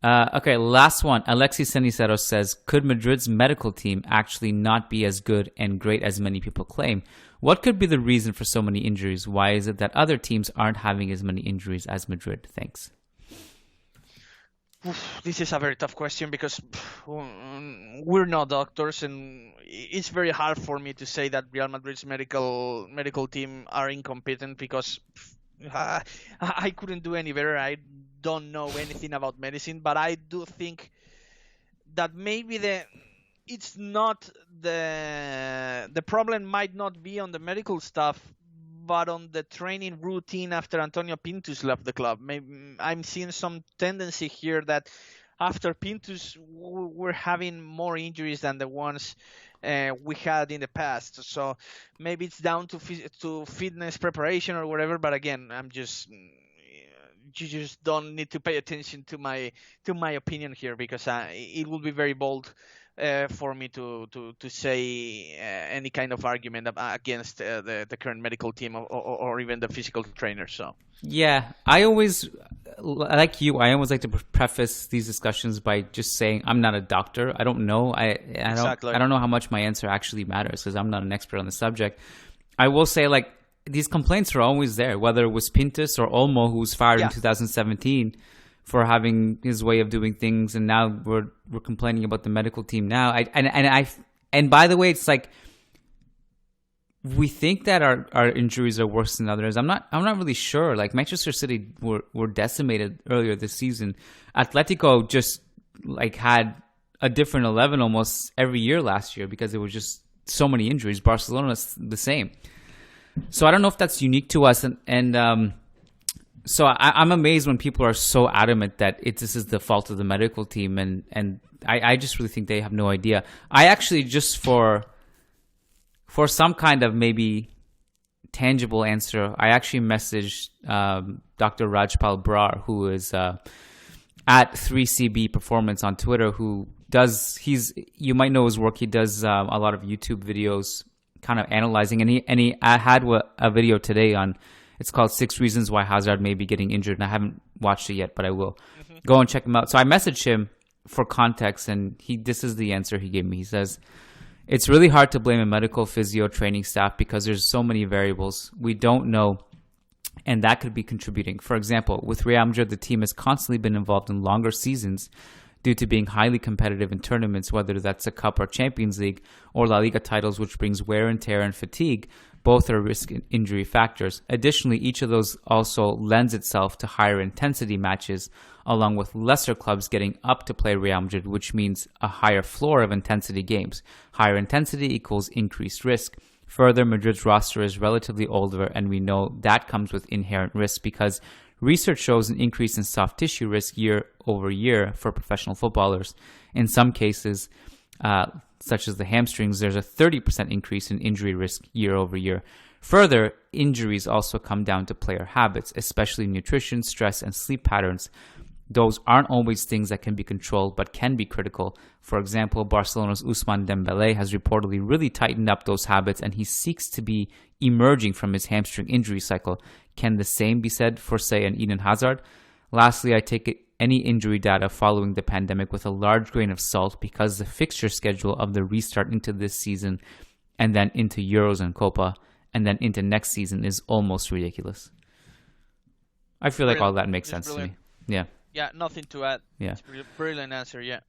Okay, last one. Alexis Cenicero says, could Madrid's medical team actually not be as good and great as many people claim? What could be the reason for so many injuries? Why is it that other teams aren't having as many injuries as Madrid? Thanks. This is a very tough question because we're not doctors, and it's very hard for me to say that Real Madrid's medical team are incompetent because I couldn't do any better. I don't know anything about medicine, but I do think that maybe it's not the problem might not be on the medical stuff, but on the training routine after Antonio Pintus left the club. Maybe I'm seeing some tendency here that after Pintus, we're having more injuries than the ones we had in the past. So maybe it's down to fitness preparation or whatever. But again, you just don't need to pay attention to my opinion here because it will be very bold for me to say any kind of argument against the current medical team or even the physical trainer. So yeah, I always like you. I always like to preface these discussions by just saying I'm not a doctor. I don't know. I don't know how much my answer actually matters because I'm not an expert on the subject. I will say these complaints are always there, whether it was Pintus or Olmo who was fired in 2017 for having his way of doing things, and now we're complaining about the medical team now. And by the way, it's like we think that our injuries are worse than others. I'm not really sure. Like Manchester City were decimated earlier this season. Atletico just had a different 11 almost every year last year because there was just so many injuries. Barcelona's the same. So I don't know if that's unique to us, and so I'm amazed when people are so adamant that this is the fault of the medical team, and I just really think they have no idea. I actually, just for some kind of maybe tangible answer, I actually messaged Dr. Rajpal Brar, who is at 3CB Performance on Twitter, you might know his work. He does a lot of YouTube videos kind of analyzing, and he had a video today on, it's called 6 Reasons Why Hazard May Be Getting Injured, and I haven't watched it yet, but I will. Go and check him out. So I messaged him for context, and this is the answer he gave me. He says, it's really hard to blame a medical physio training staff because there's so many variables we don't know, and that could be contributing. For example, with Real Madrid, the team has constantly been involved in longer seasons due to being highly competitive in tournaments, whether that's a Cup or Champions League or La Liga titles, which brings wear and tear and fatigue. Both are risk injury factors. Additionally, each of those also lends itself to higher intensity matches, along with lesser clubs getting up to play Real Madrid, which means a higher floor of intensity games. Higher intensity equals increased risk. Further, Madrid's roster is relatively older, and we know that comes with inherent risk because research shows an increase in soft tissue risk year over year for professional footballers. In some cases, such as the hamstrings, there's a 30% increase in injury risk year over year. Further, injuries also come down to player habits, especially nutrition, stress, and sleep patterns. Those aren't always things that can be controlled, but can be critical. For example, Barcelona's Ousmane Dembélé has reportedly really tightened up those habits, and he seeks to be emerging from his hamstring injury cycle. Can the same be said for, say, an Eden Hazard? Lastly, I take any injury data following the pandemic with a large grain of salt because the fixture schedule of the restart into this season and then into Euros and Copa and then into next season is almost ridiculous. I feel like all that makes sense to me. Yeah. Yeah, nothing to add. Yeah. It's a brilliant answer, yeah.